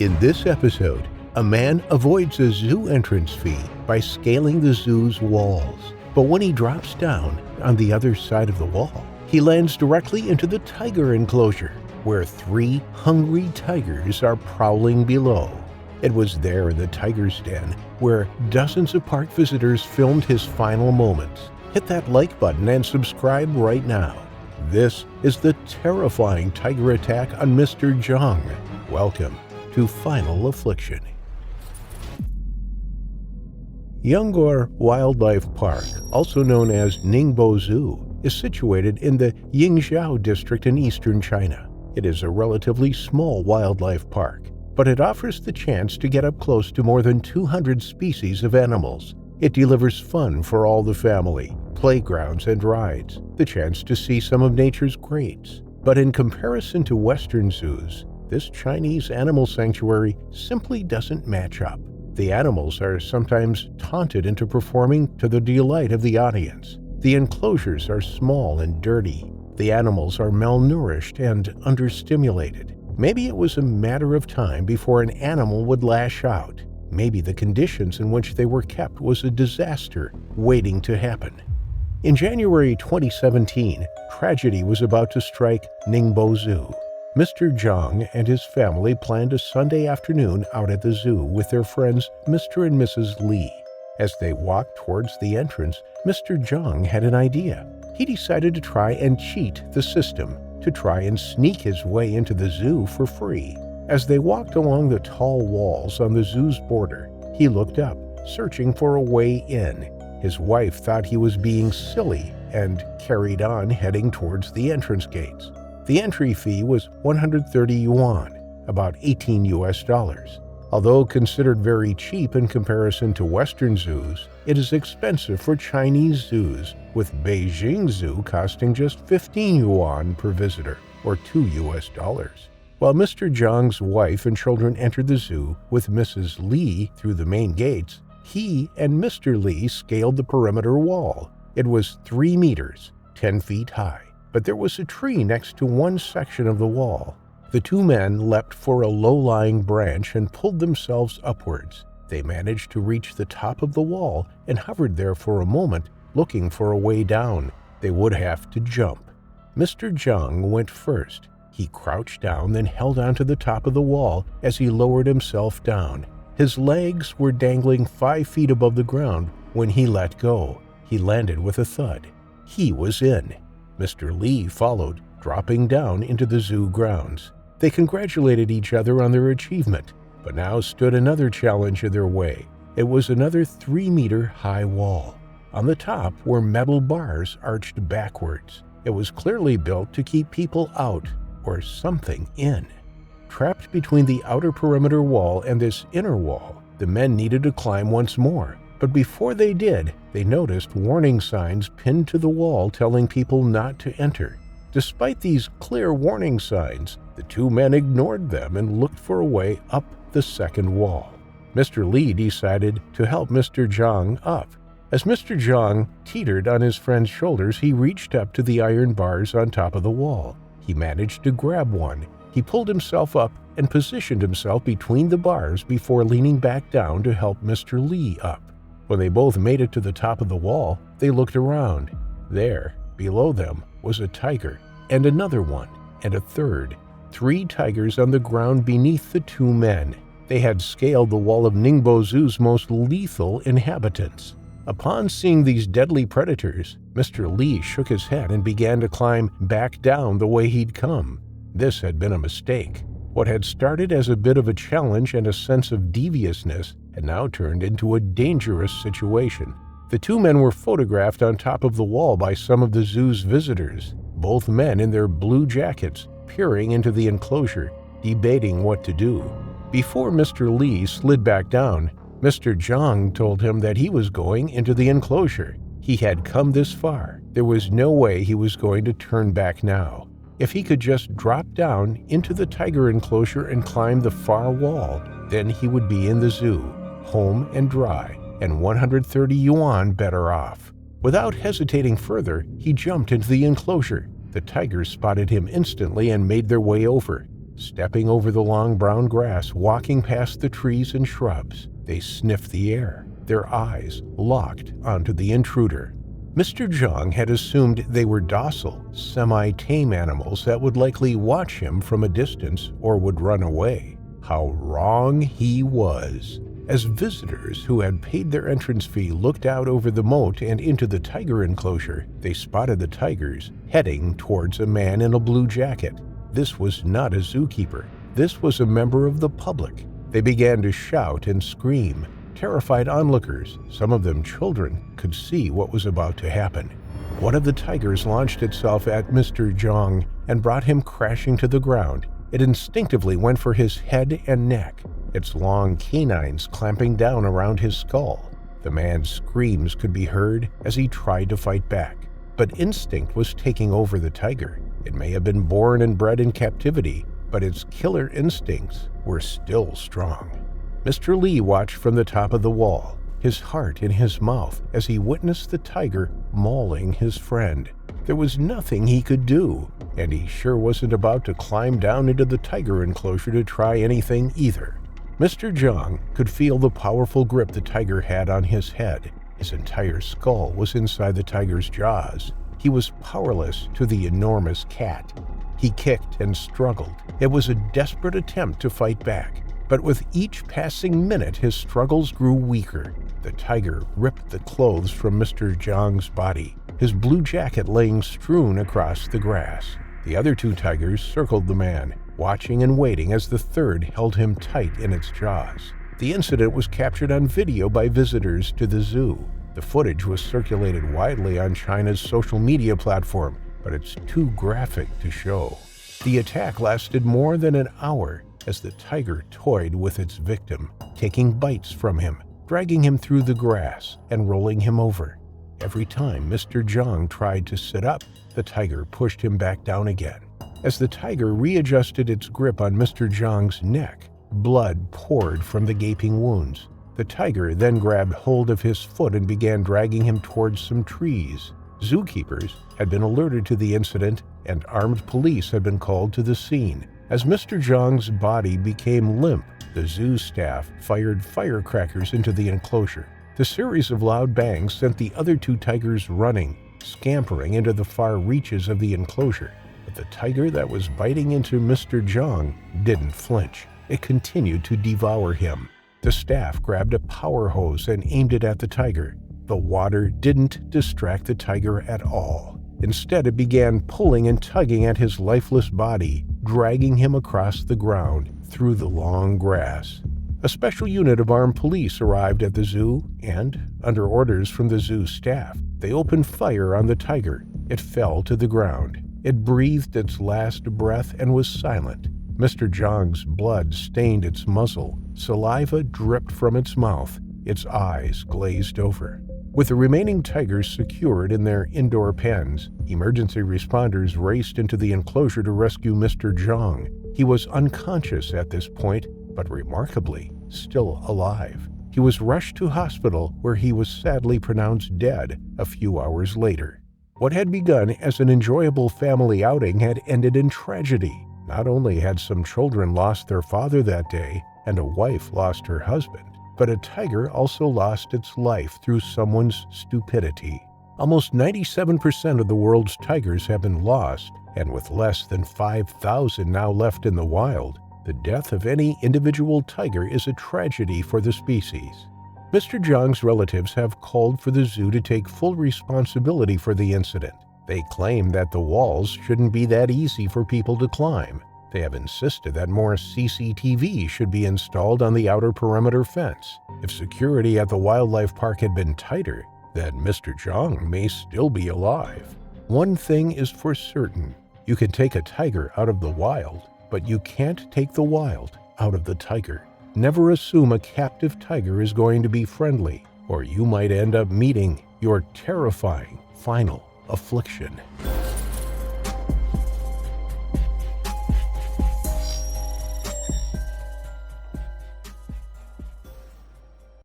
In this episode, a man avoids a zoo entrance fee by scaling the zoo's walls. But when he drops down on the other side of the wall, he lands directly into the tiger enclosure, where 3 hungry tigers are prowling below. It was there in the tiger's den where dozens of park visitors filmed his final moments. Hit that like button and subscribe right now. This is the terrifying tiger attack on Mr. Zhang. Welcome to Final Affliction. Yangor Wildlife Park, also known as Ningbo Zoo, is situated in the Yingzhou district in eastern China. It is a relatively small wildlife park, but it offers the chance to get up close to more than 200 species of animals. It delivers fun for all the family, playgrounds and rides, the chance to see some of nature's greats. But in comparison to Western zoos, this Chinese animal sanctuary simply doesn't match up. The animals are sometimes taunted into performing to the delight of the audience. The enclosures are small and dirty. The animals are malnourished and understimulated. Maybe it was a matter of time before an animal would lash out. Maybe the conditions in which they were kept was a disaster waiting to happen. In January 2017, tragedy was about to strike Ningbo Zoo. Mr. Zhang and his family planned a Sunday afternoon out at the zoo with their friends Mr. and Mrs. Li. As they walked towards the entrance, Mr. Zhang had an idea. He decided to try and cheat the system, to try and sneak his way into the zoo for free. As they walked along the tall walls on the zoo's border, he looked up, searching for a way in. His wife thought he was being silly and carried on heading towards the entrance gates. The entry fee was 130 yuan, about $18 US. Although considered very cheap in comparison to Western zoos, it is expensive for Chinese zoos, with Beijing Zoo costing just 15 yuan per visitor, or $2 US. While Mr. Zhang's wife and children entered the zoo with Mrs. Li through the main gates, he and Mr. Li scaled the perimeter wall. It was 3 meters, 10 feet high. But there was a tree next to one section of the wall. The 2 men leapt for a low-lying branch and pulled themselves upwards. They managed to reach the top of the wall and hovered there for a moment, looking for a way down. They would have to jump. Mr. Zhang went first. He crouched down, then held onto the top of the wall as he lowered himself down. His legs were dangling 5 feet above the ground when he let go. He landed with a thud. He was in. Mr. Li followed, dropping down into the zoo grounds. They congratulated each other on their achievement, but now stood another challenge in their way. It was another 3-meter high wall. On the top were metal bars arched backwards. It was clearly built to keep people out, or something in. Trapped between the outer perimeter wall and this inner wall, the men needed to climb once more. But before they did, they noticed warning signs pinned to the wall telling people not to enter. Despite these clear warning signs, the 2 men ignored them and looked for a way up the second wall. Mr. Li decided to help Mr. Zhang up. As Mr. Zhang teetered on his friend's shoulders, he reached up to the iron bars on top of the wall. He managed to grab one. He pulled himself up and positioned himself between the bars before leaning back down to help Mr. Li up. When they both made it to the top of the wall, they looked around. There, below them, was a tiger, and another one, and a third. 3 tigers on the ground beneath the 2 men. They had scaled the wall of Ningbo Zoo's most lethal inhabitants. Upon seeing these deadly predators, Mr. Li shook his head and began to climb back down the way he'd come. This had been a mistake. What had started as a bit of a challenge and a sense of deviousness had now turned into a dangerous situation. The 2 men were photographed on top of the wall by some of the zoo's visitors, both men in their blue jackets, peering into the enclosure, debating what to do. Before Mr. Li slid back down, Mr. Zhang told him that he was going into the enclosure. He had come this far. There was no way he was going to turn back now. If he could just drop down into the tiger enclosure and climb the far wall, then he would be in the zoo, home and dry, and 130 yuan better off. Without hesitating further, he jumped into the enclosure. The tigers spotted him instantly and made their way over. stepping over the long brown grass, walking past the trees and shrubs. They sniffed the air, their eyes locked onto the intruder. Mr. Zhang had assumed they were docile, semi-tame animals that would likely watch him from a distance or would run away. How wrong he was. As visitors who had paid their entrance fee looked out over the moat and into the tiger enclosure, they spotted the tigers heading towards a man in a blue jacket. This was not a zookeeper. This was a member of the public. They began to shout and scream. Terrified onlookers, some of them children, could see what was about to happen. One of the tigers launched itself at Mr. Zhang and brought him crashing to the ground. It instinctively went for his head and neck, its long canines clamping down around his skull. The man's screams could be heard as he tried to fight back, but instinct was taking over the tiger. It may have been born and bred in captivity, but its killer instincts were still strong. Mr. Lee watched from the top of the wall, his heart in his mouth, as he witnessed the tiger mauling his friend. There was nothing he could do, and he sure wasn't about to climb down into the tiger enclosure to try anything either. Mr. Zhang could feel the powerful grip the tiger had on his head. His entire skull was inside the tiger's jaws. He was powerless to the enormous cat. He kicked and struggled. It was a desperate attempt to fight back, but with each passing minute his struggles grew weaker. The tiger ripped the clothes from Mr. Zhang's body, his blue jacket laying strewn across the grass. The other two tigers circled the man, watching and waiting as the third held him tight in its jaws. The incident was captured on video by visitors to the zoo. The footage was circulated widely on China's social media platform, but it's too graphic to show. The attack lasted more than an hour as the tiger toyed with its victim, taking bites from him, dragging him through the grass, and rolling him over. Every time Mr. Zhang tried to sit up, the tiger pushed him back down again. As the tiger readjusted its grip on Mr. Zhang's neck, blood poured from the gaping wounds. The tiger then grabbed hold of his foot and began dragging him towards some trees. Zookeepers had been alerted to the incident, and armed police had been called to the scene. As Mr. Zhang's body became limp, the zoo staff fired firecrackers into the enclosure. The series of loud bangs sent the other two tigers running, scampering into the far reaches of the enclosure. But the tiger that was biting into Mr. Zhang didn't flinch. It continued to devour him. The staff grabbed a power hose and aimed it at the tiger. The water didn't distract the tiger at all. Instead, it began pulling and tugging at his lifeless body, dragging him across the ground through the long grass. A special unit of armed police arrived at the zoo and, under orders from the zoo staff, they opened fire on the tiger. It fell to the ground. It breathed its last breath and was silent. Mr. Zhang's blood stained its muzzle. Saliva dripped from its mouth. Its eyes glazed over. With the remaining tigers secured in their indoor pens, emergency responders raced into the enclosure to rescue Mr. Zhang. He was unconscious at this point, but remarkably, still alive. He was rushed to hospital, where he was sadly pronounced dead a few hours later. What had begun as an enjoyable family outing had ended in tragedy. Not only had some children lost their father that day, and a wife lost her husband, but a tiger also lost its life through someone's stupidity. Almost 97% of the world's tigers have been lost, and with less than 5,000 now left in the wild, the death of any individual tiger is a tragedy for the species. Mr. Zhang's relatives have called for the zoo to take full responsibility for the incident. They claim that the walls shouldn't be that easy for people to climb. They have insisted that more CCTV should be installed on the outer perimeter fence. If security at the wildlife park had been tighter, then Mr. Zhang may still be alive. One thing is for certain: you can take a tiger out of the wild, but you can't take the wild out of the tiger. Never assume a captive tiger is going to be friendly, or you might end up meeting your terrifying final affliction.